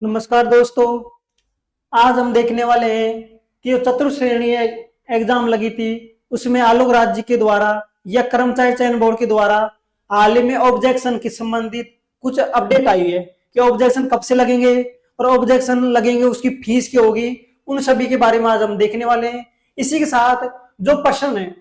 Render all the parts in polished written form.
नमस्कार दोस्तों। आज हम देखने वाले हैं कि जो चतुर्श्रेणी एग्जाम लगी थी उसमें आलोक राज्य के द्वारा या कर्मचारी चयन बोर्ड के द्वारा हाल ही में ऑब्जेक्शन के संबंधित कुछ अपडेट आई है कि ऑब्जेक्शन कब से लगेंगे और ऑब्जेक्शन लगेंगे उसकी फीस क्या होगी, उन सभी के बारे में आज हम देखने वाले हैं। इसी के साथ जो प्रश्न है,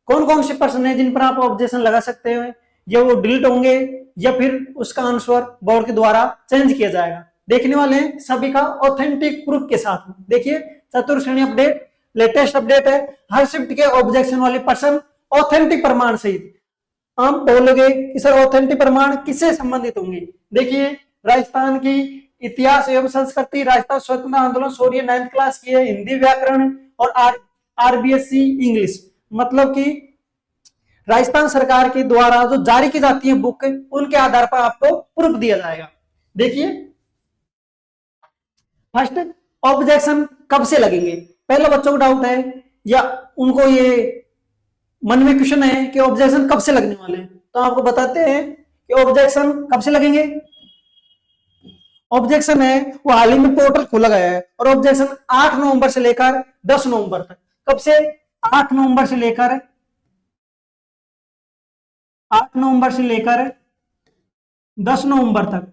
कौन कौन से प्रश्न है जिन पर आप ऑब्जेक्शन लगा सकते हैं, या वो डिलीट होंगे या फिर उसका आंसर बोर्ड के द्वारा चेंज किया जाएगा, देखने वाले हैं सभी का ऑथेंटिक प्रूफ के साथ। देखिए, चतुर्श्रेणी अपडेट लेटेस्ट अपडेट है। हर शिफ्ट के ऑब्जेक्शन वाले पर्सन ऑथेंटिक प्रमाण सहित हम बोलोगे कि सर ऑथेंटिक प्रमाण किससे संबंधित होंगे। देखिए, राजस्थान की इतिहास एवं संस्कृति, राजस्थान स्वतंत्रता आंदोलन, सोरिये 9th क्लास की है, हिंदी व्याकरण और आरबीएससी इंग्लिश। मतलब कि राजस्थान सरकार के द्वारा जो जारी की जाती है बुक, उनके आधार पर आपको प्रूफ दिया जाएगा। देखिए, फर्स्ट, ऑब्जेक्शन कब से लगेंगे। पहला बच्चों को डाउट है या उनको ये मन में क्वेश्चन है कि ऑब्जेक्शन कब से लगने वाले हैं, तो आपको बताते हैं कि ऑब्जेक्शन कब से लगेंगे। ऑब्जेक्शन है वो हाल ही में पोर्टल खोला गया है और ऑब्जेक्शन 8 नवंबर से लेकर 10 नवंबर तक। कब से? 8 नवंबर से लेकर 8 नवंबर से लेकर 10 नवंबर तक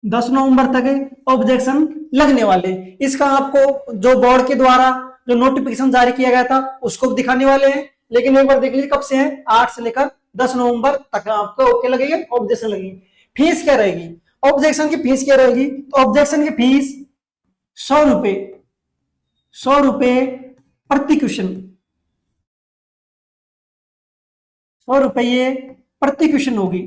10 नवंबर तक ऑब्जेक्शन लगने वाले। इसका आपको जो बोर्ड के द्वारा जो नोटिफिकेशन जारी किया गया था उसको दिखाने वाले हैं, लेकिन एक बार देख लीजिए कब से है। 8 से लेकर 10 नवंबर तक आपको ओके लगेगा, ऑब्जेक्शन लगेगी। फीस क्या रहेगी? ऑब्जेक्शन की फीस क्या रहेगी? तो ऑब्जेक्शन की फीस 100 रुपए, 100 रुपए प्रति क्वेश्चन, 100 रुपये प्रति क्वेश्चन होगी,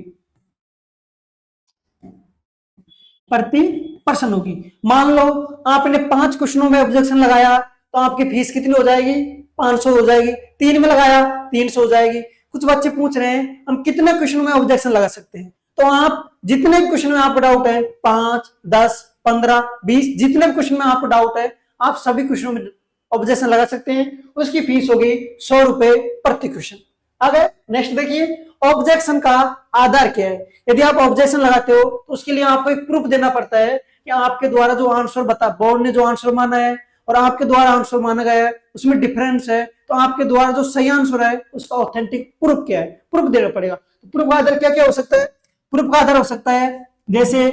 प्रति पर्सन होगी। मान लो आपने 5 क्वेश्चनों में ऑब्जेक्शन लगाया तो आपकी फीस कितनी हो जाएगी? 500 हो जाएगी। 3 में लगाया 300 हो जाएगी। कुछ बच्चे पूछ रहे हैं हम कितने क्वेश्चन में ऑब्जेक्शन लगा सकते हैं, तो आप जितने भी क्वेश्चन में आपको डाउट है, 5, 10, 15, 20, जितने भी क्वेश्चन में आपको डाउट है आप सभी क्वेश्चनों में ऑब्जेक्शन लगा सकते हैं। उसकी फीस होगी 100 रुपए प्रति क्वेश्चन। अगर नेक्स्ट देखिए, ऑब्जेक्शन का आधार क्या है। यदि आप ऑब्जेक्शन लगाते हो तो उसके लिए आपको एक प्रूफ देना पड़ता है कि आपके द्वारा जो आंसर बोर्ड ने जो आंसर माना है और आपके द्वारा आंसर माना गया है उसमें डिफरेंस है, तो आपके द्वारा जो सही आंसर है उसका ऑथेंटिक प्रूफ क्या है, प्रूफ देना पड़ेगा। तो प्रूफ का आधार क्या क्या हो सकता है? प्रूफ का आधार हो सकता है जैसे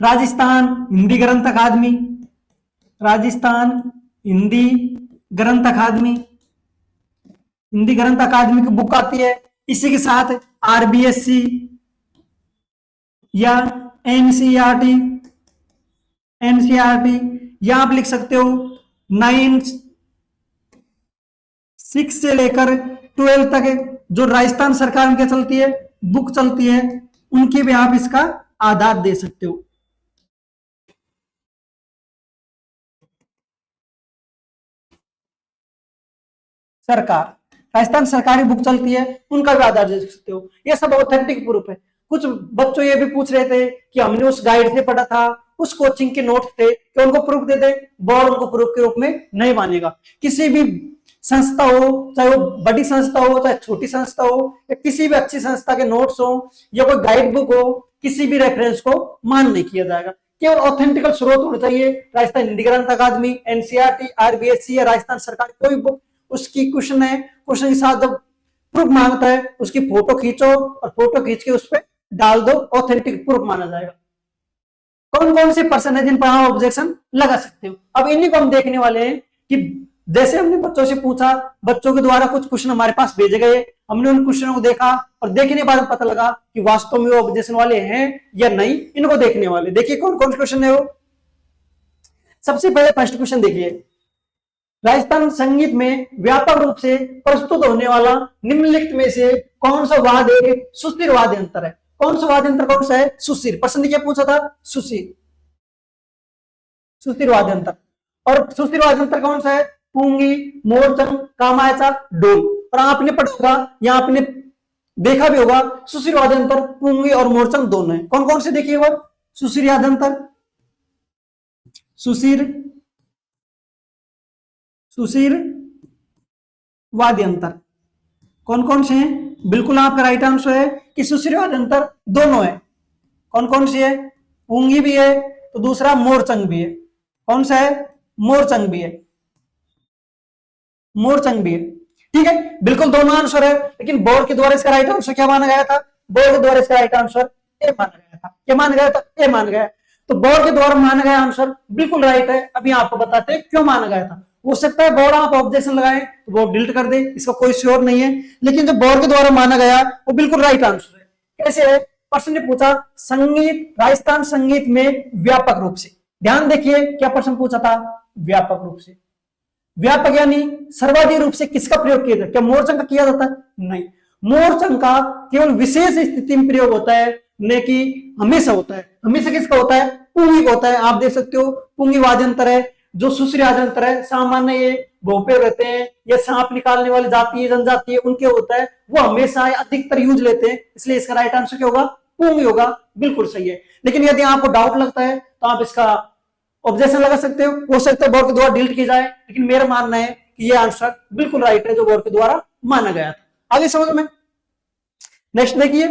राजस्थान हिंदी ग्रंथ अकादमी, राजस्थान हिंदी ग्रंथ अकादमी, हिंदी ग्रंथ अकादमी की बुक आती है। इसी के साथ आरबीएससी या एनसीईआरटी, एनसीईआरटी या आप लिख सकते हो 6 से लेकर 12 तक जो राजस्थान सरकार की चलती है बुक चलती है, उनकी भी आप इसका आधार दे सकते हो। सरकार, राजस्थान सरकारी बुक चलती है, उनका भी आधार दे सकते हो। ये सब ऑथेंटिक प्रूफ है। कुछ बच्चों ये भी पूछ रहे थे कि हमने उस गाइड से पढ़ा था, उस कोचिंग के नोट्स थे, कि उनको प्रूफ दे दे। बोर्ड उनको प्रूफ के रूप में नहीं मानेगा। किसी भी संस्था हो, चाहे वो बड़ी संस्था हो चाहे छोटी संस्था हो, या किसी भी अच्छी संस्था के नोट्स हो या कोई गाइड बुक हो, किसी भी रेफरेंस को मान नहीं किया जाएगा। केवल ऑथेंटिकल स्रोत होना चाहिए। राजस्थान हिंदी ग्रंथ अकादमी, एनसीईआरटी, आरबीएससी या राजस्थान सरकार कोई बुक, उसकी क्वेश्चन है, क्वेश्चन के साथ जब प्रूफ मांगता है उसकी फोटो खींचो और फोटो खींच के उस पर डाल दो, ऑथेंटिक प्रूफ माना जाएगा। कौन कौन से पर्सन है जिन पर आप ऑब्जेक्शन लगा सकते हो, अब इन्हीं को हम देखने वाले हैं। कि जैसे हमने बच्चों से पूछा, बच्चों के द्वारा कुछ क्वेश्चन हमारे पास भेजे गए, हमने उन क्वेश्चनों को देखा और देखने के बाद पता लगा कि वास्तव में वो ऑब्जेक्शन वाले हैं या नहीं, इनको देखने वाले। देखिए कौन कौन से क्वेश्चन है वो। सबसे पहले फर्स्ट क्वेश्चन देखिए, राजस्थान संगीत में व्यापक रूप से प्रस्तुत होने वाला निम्नलिखित में से कौन सा वाद्य एक सुस्थिर वाद्य यंत्र है। कौन सा वाद्य यंत्र कौन सा है? सुस्थिर। प्रश्न क्या पूछा था? सुस्थिर, सुस्थिर वाद्य यंत्र। और सुस्थिर वाद्य यंत्र कौन सा है? पूंगी, मोरचंग, कामायचा, डोल। और आपने पढ़ा होगा या आपने देखा भी होगा, सुस्थिर वाद्य यंत्र पूंगी और मोरचंग दोनों है। कौन कौन से देखिए वो सुस्थिर वाद्य यंत्र, सुस्थिर, सुस्थिर वाद्य यंत्र कौन कौन से हैं? बिल्कुल आपका राइट आंसर है कि सुस्थिर वाद्य यंत्र दोनों है। कौन कौन से है? पुंगी भी है, तो दूसरा मोरचंग भी है। कौन सा है? मोरचंग भी है, मोरचंग भी है। ठीक है, बिल्कुल दोनों आंसर है, लेकिन बोर्ड के द्वारा इसका राइट आंसर क्या माना गया था? बोर्ड के द्वारा इसका राइट आंसर ए माना गया था। क्या माना गया था? ए माना गया। तो बोर्ड के द्वारा माना गया आंसर बिल्कुल राइट है। अभी आपको बताते हैं क्यों माना गया था। हो सकता है बोर्ड आप ऑब्जेक्शन लगाए तो बोर्ड डिलीट कर दे, इसका कोई श्योर नहीं है, लेकिन जो बोर्ड के द्वारा माना गया वो बिल्कुल राइट आंसर है। कैसे है? प्रश्न ने पूछा संगीत, राजस्थान संगीत में व्यापक रूप से। ध्यान देखिए क्या प्रश्न पूछा था? व्यापक रूप से। व्यापक यानी सर्वाधिक रूप से किसका प्रयोग किया जाता है? क्या मोरचंग का किया जाता है? नहीं, मोरचंग का केवल विशेष स्थिति में प्रयोग होता है, न कि हमेशा होता है। हमेशा किसका होता है? पुंगी होता है। आप देख सकते हो पुंगी वाद्यंत्र है, जो सुश्री वाद्यंत्र है, सामान्य ये भोपे रहते हैं, ये सांप निकालने वाली जाति है, जनजाति है, उनके होता है, वो हमेशा अधिकतर यूज लेते हैं, इसलिए इसका राइट आंसर क्या होगा? पुंगी होगा। बिल्कुल सही है। लेकिन यदि आपको डाउट लगता है तो आप इसका ऑब्जेक्शन लगा सकते हो सकता है बोर्ड के द्वारा डिलीट की जाए, लेकिन मेरा मानना है कि ये आंसर बिल्कुल राइट है जो बोर्ड के द्वारा माना गया था। आगे समझ में। नेक्स्ट देखिए,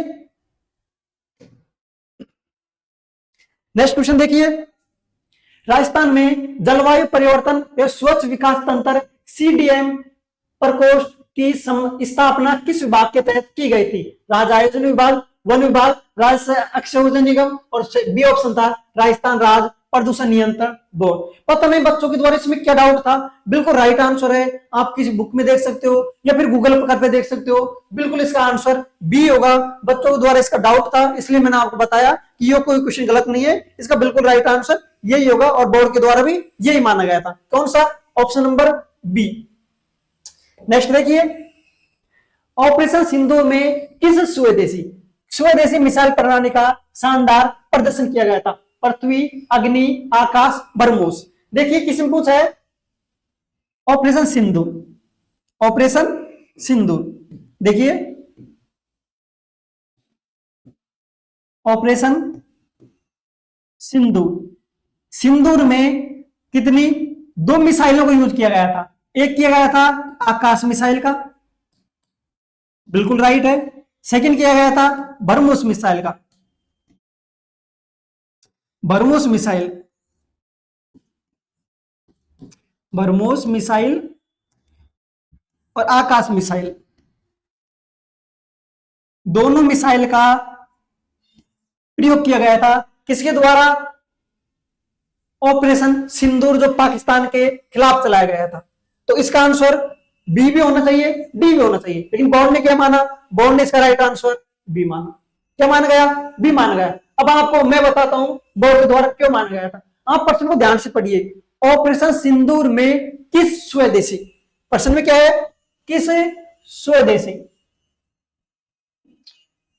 नेक्स्ट क्वेश्चन देखिए, राजस्थान में जलवायु परिवर्तन एवं स्वच्छ विकास तंत्र सीडीएम प्रकोष्ठ की स्थापना किस विभाग के तहत की गई थी? राज्य आयोजन विभाग, वन विभाग, राज्य अक्षय ऊर्जा निगम, और बी ऑप्शन था राजस्थान राज्य प्रदूषण नियंत्रण बोर्ड। पता नहीं बच्चों के द्वारा इसमें क्या डाउट था? बिल्कुल राइट आंसर है। आप किसी बुक में देख सकते हो या फिर गूगल पर करके देख सकते हो, बिल्कुल इसका आंसर बी होगा। बच्चों के द्वारा इसका डाउट था, इसलिए मैंने आपको बताया कि ये कोई क्वेश्चन गलत नहीं है, इसका बिल्कुल राइट आंसर यही होगा, और बोर्ड के द्वारा भी यही माना गया था। कौन सा? Option number B. नेक्स्ट देखिए, ऑपरेशन सिंदूर में किस स्वदेशी स्वदेशी मिसाइल प्रणाली का शानदार प्रदर्शन किया गया था? पृथ्वी, अग्नि, आकाश, ब्रह्मोस। देखिए किसमें पूछा है? ऑपरेशन सिंदूर, ऑपरेशन सिंदूर। देखिए ऑपरेशन सिंदूर, सिंदूर में कितनी? 2 मिसाइलों को यूज किया गया था। एक किया गया था आकाश मिसाइल का, बिल्कुल राइट है। सेकंड किया गया था ब्रह्मोस मिसाइल का, ब्रह्मोस मिसाइल, ब्रह्मोस मिसाइल और आकाश मिसाइल, दोनों मिसाइल का प्रयोग किया गया था। किसके द्वारा? ऑपरेशन सिंदूर, जो पाकिस्तान के खिलाफ चलाया गया था। तो इसका आंसर बी भी होना चाहिए, डी भी होना चाहिए, लेकिन बोर्ड ने क्या माना? बोर्ड ने इसका राइट आंसर बी माना। क्या माना गया? बी माना गया। अब आपको मैं बताता हूं बोर्ड के द्वारा क्यों माना गया था। आप प्रश्न को ध्यान से पढ़िए। ऑपरेशन सिंदूर में किस स्वदेशी, प्रश्न में क्या है? किस स्वदेशी,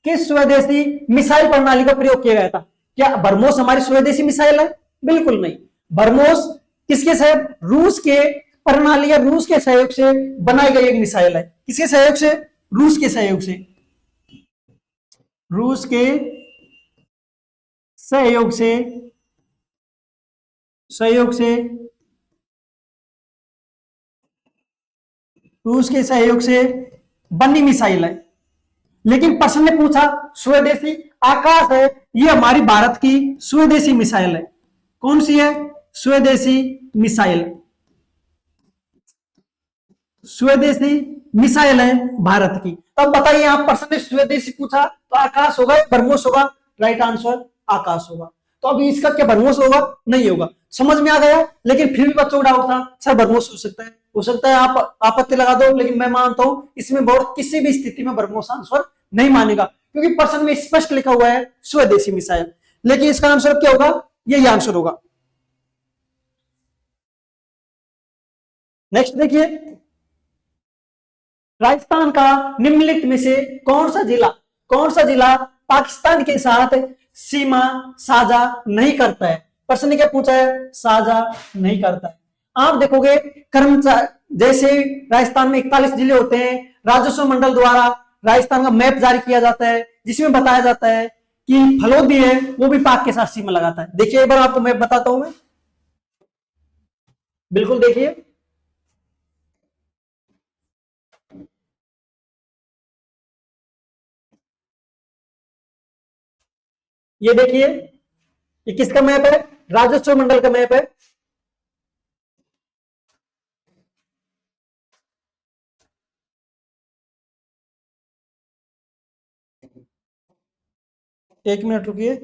किस स्वदेशी मिसाइल प्रणाली का प्रयोग किया गया था? क्या ब्रह्मोस हमारी स्वदेशी मिसाइल है? बिल्कुल नहीं। ब्रह्मोस किसके सहयोग? रूस के प्रणाली या रूस के सहयोग से बनाई गई एक मिसाइल है। किसके सहयोग से? रूस के सहयोग से, रूस के सहयोग से, सहयोग से, रूस के सहयोग से बनी मिसाइल है। लेकिन प्रश्न ने पूछा स्वदेशी, आकाश है, ये हमारी भारत की स्वदेशी मिसाइल है। कौन सी है? स्वदेशी मिसाइल, स्वदेशी मिसाइल है भारत की। तब बताइए, आप प्रश्न ने स्वदेशी पूछा तो आकाश होगा या ब्रह्मोस होगा? राइट आंसर आकाश होगा। तो अभी इसका क्या ब्रह्मोस होगा? नहीं होगा। समझ में आ गया? लेकिन फिर भी बच्चों को डाउट था, सर ब्रह्मोस हो सकता है, हो सकता है आप आपत्ति लगा दो, लेकिन मैं मानता हूं इसमें बोर्ड किसी भी स्थिति में ब्रह्मोस आंसर नहीं मानेगा, क्योंकि प्रश्न में स्पष्ट लिखा हुआ है स्वदेशी मिसाइल। लेकिन इसका आंसर क्या होगा? यही आंसर होगा। नेक्स्ट देखिए, राजस्थान का निम्नलिखित में से कौन सा जिला पाकिस्तान के साथ सीमा साझा नहीं करता है? प्रश्न ने क्या पूछा है? साझा नहीं करता है। आप देखोगे कर्मचारी, जैसे राजस्थान में 41 जिले होते हैं, राजस्व मंडल द्वारा राजस्थान का मैप जारी किया जाता है, जिसमें बताया जाता है कि फलोदी है वो भी पाक के साथ सीमा लगाता है। देखिए एक बार आपको मैप बताता हूं मैं, बिल्कुल देखिए। ये देखिए ये किसका मैप है? राजस्व मंडल का मैप है। एक मिनट रुकिए।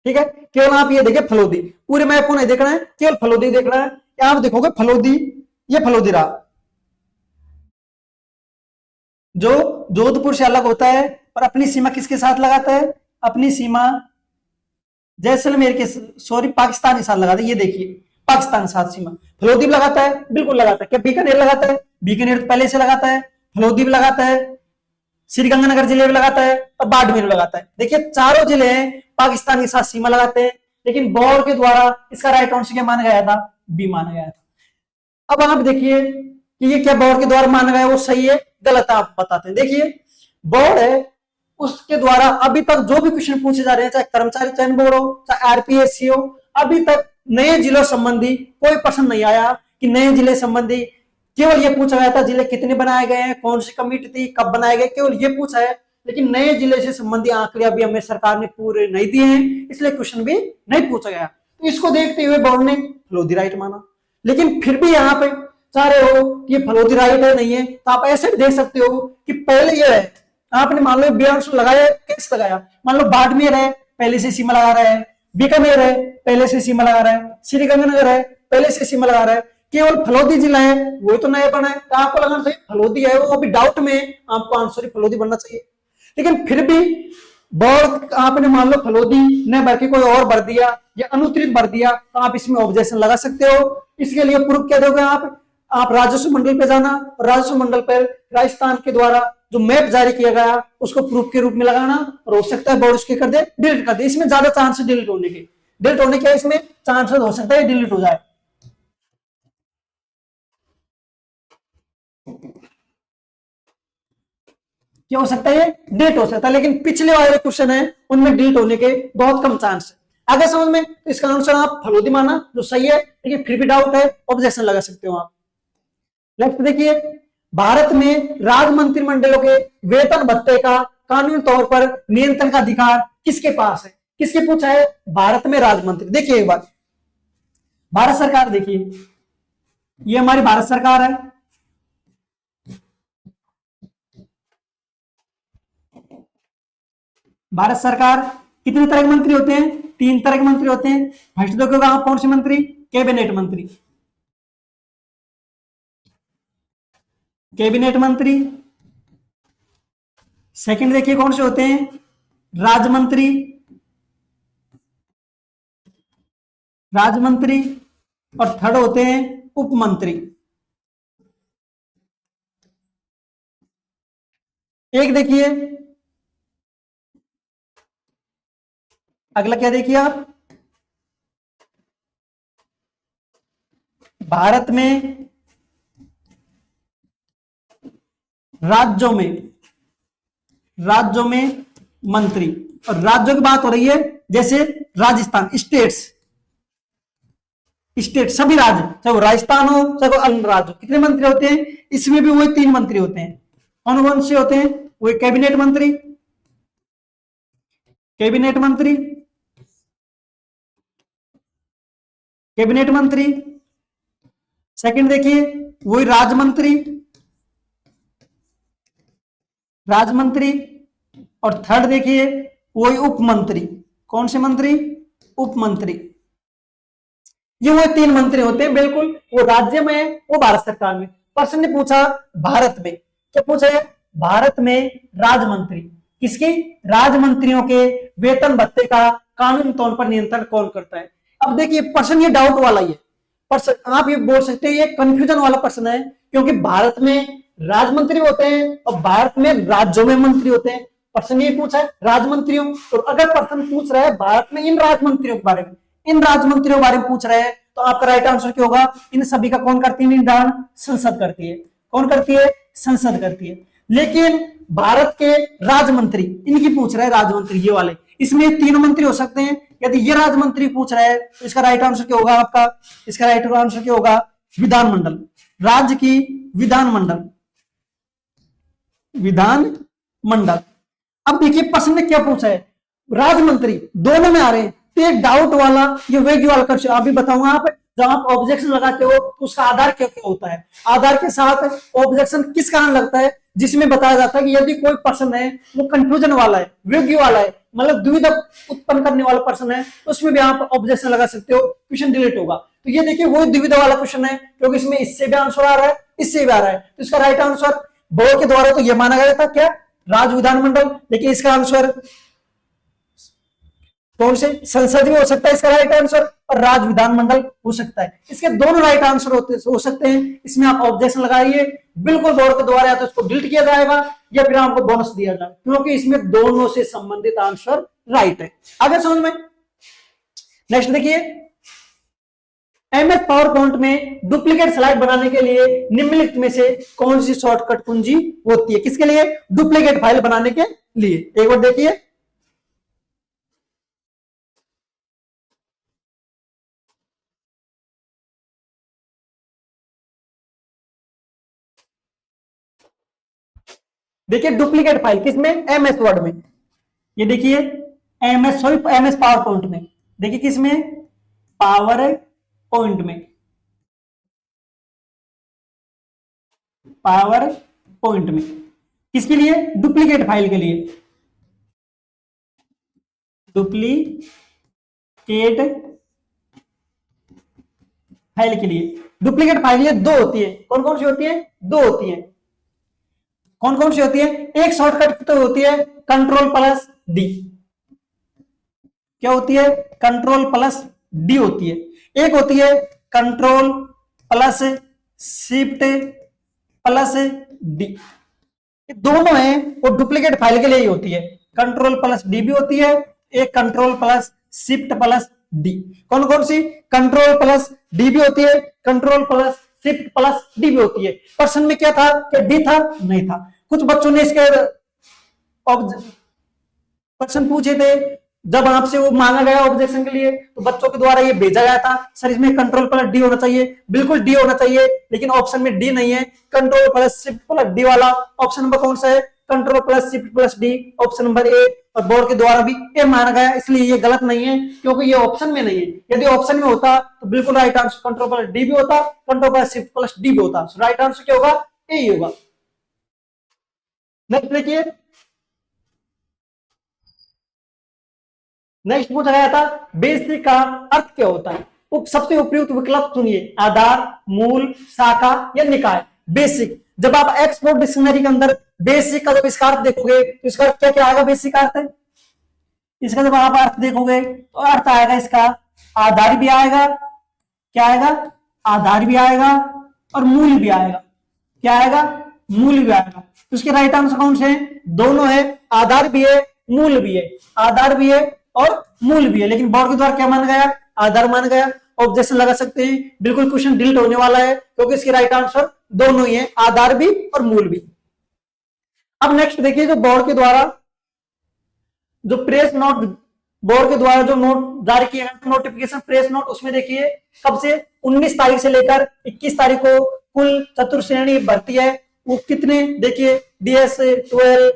ठीक है, केवल आप ये देखिए फलोदी, पूरे मैप को नहीं देखना है, केवल फलोदी देखना है। आप देखोगे फलोदी, ये फलोदी रहा, जो जोधपुर से अलग होता है और अपनी सीमा किसके साथ लगाता है? अपनी सीमा जैसलमेर के, सॉरी पाकिस्तान के साथ लगाता है। ये देखिए पाकिस्तान के साथ सीमा फलोदीप लगाता है, बिल्कुल लगाता है। क्या बीकानेर लगाता है? बीकानेर तो पहले से लगाता है। फलोदीप लगाता है, श्रीगंगानगर जिले में लगाता है और बाड़मेर में लगाता है। देखिए चारों जिले पाकिस्तान के साथ सीमा लगाते हैं, लेकिन बोर्ड के द्वारा इसका राइट आंसर क्या माना गया था? बी माना गया था। अब आप देखिए कि ये क्या बोर्ड के द्वारा माना गया, वो सही है गलत आप बताते हैं। देखिए बोर्ड है, उसके द्वारा अभी तक जो भी क्वेश्चन पूछे जा रहे हैं, चाहे कर्मचारी चयन बोर्ड हो, चाहे आरपीएससी हो, अभी तक नए जिलों संबंधी कोई प्रश्न नहीं आया कि नए जिले संबंधी। केवल ये पूछा गया था जिले कितने बनाए गए हैं, कौन सी कमेटी थी, कब बनाए गए, केवल ये पूछा है। लेकिन नए जिले से संबंधी आंकड़े अभी हमें सरकार ने पूरे नहीं दिए हैं, इसलिए क्वेश्चन भी नहीं पूछा गया। तो इसको देखते हुए बोर्ड ने फलोदी राइट माना। लेकिन फिर भी यहाँ पे चाह रहे हो कि ये फलोदी राइट है नहीं है, तो आप ऐसे भी देख सकते हो कि पहले ये है, आपने मान लो बियांश लगाया, कैसे लगाया? मान लो बाड़मेर है, पहले से सीमा लगा रहा है, बीकानेर है, पहले से सीमा लगा रहा है, श्रीगंगानगर है, पहले से सीमा लगा रहा है, केवल फलोदी जिला है वो तो नया बना है, तो आपको लगाना चाहिए फलोदी है, वो अभी डाउट में, आपको आंसर फलोदी बनना चाहिए। लेकिन फिर भी बोर्ड आपने मान लो फलोदी ने भर के कोई और भर दिया या अनुत्तरित भर दिया, तो आप इसमें ऑब्जेक्शन लगा सकते हो। इसके लिए प्रूफ क्या दोगे आप राजस्व मंडल पे जाना और राजस्व मंडल पर राजस्थान के द्वारा जो मैप जारी किया गया उसको प्रूफ के रूप में लगाना, और हो सकता है बोर्ड उसके कर दे, डिलीट कर दे। इसमें ज्यादा चांस है डिलीट होने के, डिलीट होने के इसमें चांसेस हो सकता है डिलीट हो जाए। क्या हो सकता है? डिलीट हो सकता है, लेकिन पिछले वाले क्वेश्चन है उनमें डिलीट होने के बहुत कम चांस है। आगे समझ में? तो इसका आंसर आप फलोदी माना जो सही है, लेकिन फिर भी डाउट है, ऑब्जेक्शन लगा सकते हो आप। नेक्स्ट देखिए, भारत में राज्य मंत्रिमंडलों के वेतन भत्ते का कानूनी तौर पर नियंत्रण का अधिकार किसके पास है? किसके पूछा है? भारत में राज्य मंत्री। देखिए एक बात, भारत सरकार, देखिए ये हमारी भारत सरकार है, भारत सरकार कितने तरह के मंत्री होते हैं? 3 तरह के मंत्री होते हैं। फर्स्ट देखोगे आप कौन से मंत्री? कैबिनेट मंत्री, कैबिनेट मंत्री। सेकंड देखिए कौन से होते हैं? राज्य मंत्री, राज्य मंत्री। और थर्ड होते हैं उप मंत्री। एक देखिए, अगला क्या देखिए आप, भारत में राज्यों में, राज्यों में मंत्री। और राज्यों की बात हो रही है, जैसे राजस्थान, स्टेट्स, स्टेट सभी राज्य, चाहे वो राजस्थान हो चाहे वो अन्य राज्य हो, कितने मंत्री होते हैं? इसमें भी वही 3 मंत्री होते हैं। कौन कौन से होते हैं? वही कैबिनेट मंत्री, कैबिनेट मंत्री, कैबिनेट मंत्री। सेकंड देखिए वही राज्य मंत्री, राज्य मंत्री। और थर्ड देखिए वही उप मंत्री। कौन से मंत्री? उप मंत्री। ये वो 3 मंत्री होते हैं, बिल्कुल वो राज्य में, वो भारत सरकार में। प्रश्न ने पूछा भारत में, क्या पूछा है? भारत में राज्य मंत्री, किसकी? राज्य मंत्रियों के वेतन भत्ते का कानूनी तौर पर नियंत्रण कौन करता है? अब देखिए प्रश्न ये डाउट वाला ही है, प्रश्न आप ये बोल सकते हैं ये कंफ्यूजन वाला प्रश्न है, क्योंकि भारत में राज्य मंत्री होते हैं और भारत में राज्यों में मंत्री होते हैं। प्रश्न ये पूछा है राज्य मंत्रियों, तो अगर प्रश्न पूछ रहा है भारत में इन राज्य मंत्रियों के बारे में, इन राज्य मंत्रियों के बारे में पूछ रहे हैं, तो आपका राइट आंसर क्या होगा? इन सभी का कौन करती है निर्धारण? संसद करती है। कौन करती है? संसद करती है। लेकिन भारत के राज्य मंत्री, इनकी पूछ रहे हैं राज्य मंत्री, ये वाले, इसमें 3 मंत्री हो सकते हैं। यदि ये राज्य मंत्री पूछ रहा है तो इसका राइट आंसर क्या होगा आपका? इसका राइट आंसर क्या होगा? विधानमंडल, राज्य की विधानमंडल, विधान मंडल। अब देखिए प्रश्न में क्या पूछा है, राज्य मंत्री दोनों में आ रहे हैं, तो एक डाउट वाला ये वेग वाला क्वेश्चन अभी बताऊंगा। आप जब आप ऑब्जेक्शन लगाते हो तो उसका आधार क्या क्या होता है, आधार के साथ ऑब्जेक्शन किस कारण लगता है, जिसमें बताया जाता है कि यदि कोई प्रश्न है वो कंफ्यूजन वाला है, वेग वाला है, मतलब दुविधा उत्पन्न करने वाला प्रश्न है, तो उसमें भी आप ऑब्जेक्शन लगा सकते हो, क्वेश्चन डिलीट होगा। तो ये देखिए वो दुविधा वाला क्वेश्चन है, क्योंकि इसमें इससे भी आंसर आ रहा है, इससे भी आ रहा है, तो इसका राइट आंसर बोर्ड के द्वारा तो यह माना गया था क्या, राज्य विधानमंडल, लेकिन इसका आंसर कौन से संसद में हो सकता है इसका राइट आंसर, और राज्य विधानमंडल हो सकता है। इसके दोनों राइट आंसर हो सकते हैं, इसमें आप ऑब्जेक्शन लगाइए, बिल्कुल बोर्ड के द्वारा या तो इसको डिलीट किया जाएगा या फिर आपको बोनस दिया जाएगा, क्योंकि इसमें दोनों से संबंधित आंसर राइट है। आगे समझ में। नेक्स्ट देखिए, एमएस पावर पॉइंट में डुप्लीकेट स्लाइड बनाने के लिए निम्नलिखित में से कौन सी शॉर्टकट कुंजी होती है, किसके लिए, डुप्लीकेट फाइल बनाने के लिए। एक बार देखिए, देखिए डुप्लीकेट फाइल किसमें, एमएस वर्ड में, ये देखिए एमएस पावर पॉइंट में, देखिए किसमें, पावर पॉइंट में, पावर पॉइंट में, किसके लिए, डुप्लीकेट फाइल के लिए, डुप्लीकेट फाइल के लिए। डुप्लीकेट फाइल ये दो होती है, कौन कौन सी होती है, दो होती है, कौन कौन सी होती है, एक शॉर्टकट तो होती है कंट्रोल प्लस डी, क्या होती है, कंट्रोल प्लस डी होती है, एक होती है control plus shift plus D, ये दोनों है वो डुप्लीकेट फाइल के लिए ही होती है, कंट्रोल प्लस डी भी होती है, एक control plus shift plus D. कौन कौन सी, कंट्रोल प्लस डी भी होती है, control plus shift plus D भी होती है। प्रश्न में क्या था कि डी था, नहीं था, कुछ बच्चों ने इसके क्वेश्चन पूछे थे, जब आपसे वो मांगा गया ऑब्जेक्शन के लिए तो बच्चों के द्वारा ये भेजा गया था, सर इसमें कंट्रोल प्लस डी होना चाहिए, बिल्कुल डी होना चाहिए, लेकिन ऑप्शन में डी नहीं है, control plus shift plus D वाला ऑप्शन नंबर कौन सा है, control plus shift plus D, option number A, और बोर्ड के द्वारा भी ए माना गया, इसलिए ये गलत नहीं है, क्योंकि ये ऑप्शन में नहीं है। यदि ऑप्शन में होता तो बिल्कुल right answer control plus D भी होता, control plus shift plus D भी होता, राइट आंसर क्या होगा, ए ही होगा। नेक्स्ट देखिए, नेक्स्ट पूछा गया था बेसिक का अर्थ क्या होता है, सबसे उपयुक्त विकल्प चुनिए, आधार, मूल, शाखा या निकाय। बेसिक, जब आप एक्सपोर्ट डिक्शनरी के अंदर बेसिक का जब इसका अर्थ देखोगे तो इसका अर्थ क्या क्या आएगा, बेसिक अर्थ है इसका, जब आप अर्थ देखोगे तो अर्थ आएगा इसका आधार भी आएगा, क्या आएगा, आधार भी आएगा और मूल भी आएगा, क्या आएगा, मूल भी आएगा। तो इसके राइट आंसर कौन से हैं, दोनों है, आधार भी है मूल भी है, आधार भी है और मूल भी है, लेकिन बोर्ड के द्वारा क्या माना गया, आधार माना गया। ऑब्जेक्शन लगा सकते हैं, बिल्कुल क्वेश्चन डिलीट होने वाला है, क्योंकि इसके राइट आंसर दोनों ही है, आधार भी और मूल भी। अब नेक्स्ट देखिए, जो बोर्ड के द्वारा जो प्रेस नोट, बोर्ड के द्वारा जो नोट जारी किया गया नोटिफिकेशन प्रेस नोट, उसमें देखिए कब से 19 तारीख से लेकर 21 तारीख को कुल चतुर्श्रेणी भर्ती है, वो कितने देखिए, DS 12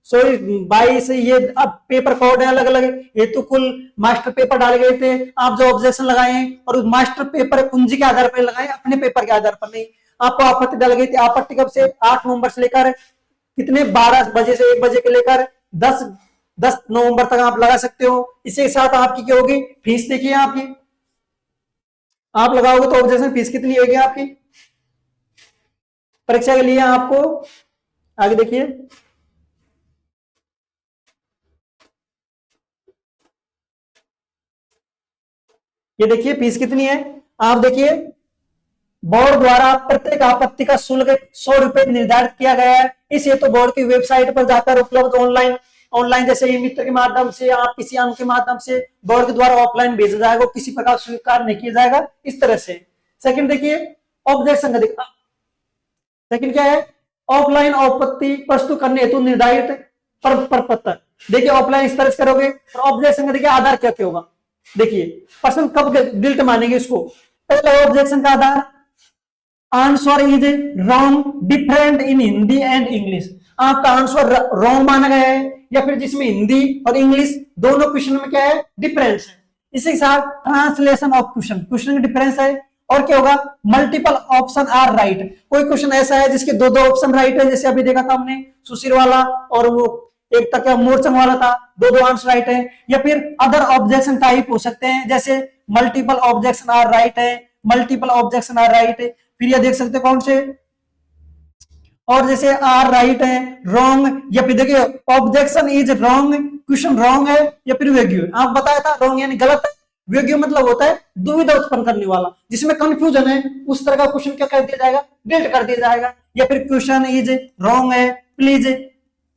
सॉरी 22, ये अब पेपर कोड है अलग अलग, ये तो कुल मास्टर पेपर डाले गए थे, आप जो ऑब्जेक्शन लगाए हैं और उस मास्टर पेपर कुंजी के आधार पर लगाए, अपने पेपर के आधार पर नहीं, आपको आपत्ति डाली गई थी। आपत्ति कब से, 8 नवंबर से लेकर कितने, 12 बजे से 1 बजे के लेकर 10 नवंबर तक आप लगा सकते हो। इसके साथ आपकी क्या होगी, फीस देखिए आपकी, आप लगाओगे तो ऑब्जेक्शन फीस कितनी होगी आपकी परीक्षा के लिए, आपको आगे देखिए, ये देखिए फीस कितनी है, आप देखिए बोर्ड द्वारा प्रत्येक आपत्ति का शुल्क 100 रुपए निर्धारित किया गया है। इस हेतु तो बोर्ड की वेबसाइट पर जाकर उपलब्ध ऑनलाइन जैसे ई मित्र के माध्यम से, आप किसी अन्य के माध्यम से बोर्ड के द्वारा ऑफलाइन भेजा जाएगा, किसी प्रकार स्वीकार नहीं किया जाएगा, इस तरह से। सेकंड देखिए, ऑब्जेक्शन का देखा, सेकंड क्या है, ऑफलाइन आपत्ति प्रस्तुत करने हेतु निर्धारित प्रपत्र, देखिए ऑफलाइन इस तरह से करोगे। और ऑब्जेक्शन का देखिए आधार क्या क्या होगा, देखिए पर्सन कब डिलीट मानेंगे इसको, पहले ऑब्जेक्शन का आधार answer is wrong different in Hindi and English. आपका आंसर रॉन्ग माना गया है, या फिर जिसमें हिंदी और इंग्लिश दोनों क्वेश्चन में क्या है, डिफरेंस है। इसी के साथ ट्रांसलेशन ऑफ क्वेश्चन, क्वेश्चन का डिफरेंस है। और क्या होगा, मल्टीपल ऑप्शन आर राइट, कोई क्वेश्चन ऐसा है जिसके दो दो ऑप्शन राइट है, जैसे अभी देखा था हमने सुशील वाला, और वो एक तक मोरचंद वाला था, दो दो आंसर राइट है। या फिर अदर ऑब्जेक्शन टाइप हो सकते हैं, जैसे मल्टीपल ऑब्जेक्शन आर राइट है, मल्टीपल ऑब्जेक्शन आर राइट है। फिर ये देख सकते हैं कौन से, और जैसे आर राइट है, रॉन्ग, या फिर देखिए objection is wrong, question wrong है, या फिर वेग्यू। आप बताया था रॉन्ग यानी गलत है, वेग्यू मतलब होता है दुविधा उत्पन्न करने वाला, जिसमें कंफ्यूजन है, उस तरह का क्वेश्चन क्या कर दिया जाएगा, डिलीट कर दिया जाएगा। या फिर क्वेश्चन इज रॉन्ग है, प्लीज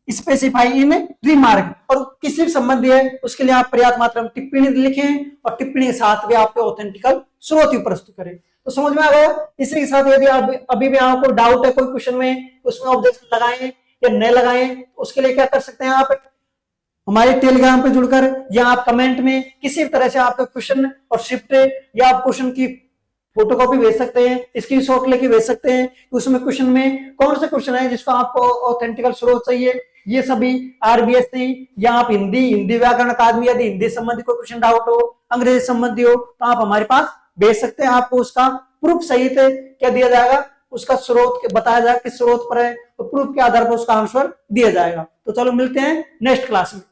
स्पेसिफाई इन रिमार्क, और किसी भी संबंधी है उसके लिए आप पर्याप्त मात्रा में टिप्पणी लिखें, और टिप्पणी के साथ भी आपके ऑथेंटिकल स्रोत प्रस्तुत करें। तो समझ में आ गया। इसी के साथ यदि आप अभी भी आपको डाउट है कोई क्वेश्चन में, उसमें ऑब्जेक्शन लगाएं या न लगाएं, तो उसके लिए क्या कर सकते हैं, आप हमारे टेलीग्राम पे जुड़कर, या आप कमेंट में किसी भी तरह से आपका क्वेश्चन और शिफ्ट या आप क्वेश्चन की फोटोकॉपी भेज सकते हैं, स्क्रीनशॉट लेके भेज सकते हैं कि उसमें क्वेश्चन में कौन सा क्वेश्चन है जिसको आपको ऑथेंटिकल स्रोत चाहिए। ये सभी आरबीएससी या आप हिंदी व्याकरण अकादमी, यदि हिंदी संबंधी कोई क्वेश्चन डाउट हो, अंग्रेजी संबंधी हो, तो आप हमारे पास भेज सकते हैं। आपको उसका प्रूफ सहित क्या दिया जाएगा, उसका स्रोत बताया जाएगा किस स्रोत पर है, तो प्रूफ के आधार पर उसका आंसर दिया जाएगा। तो चलो मिलते हैं नेक्स्ट क्लास में।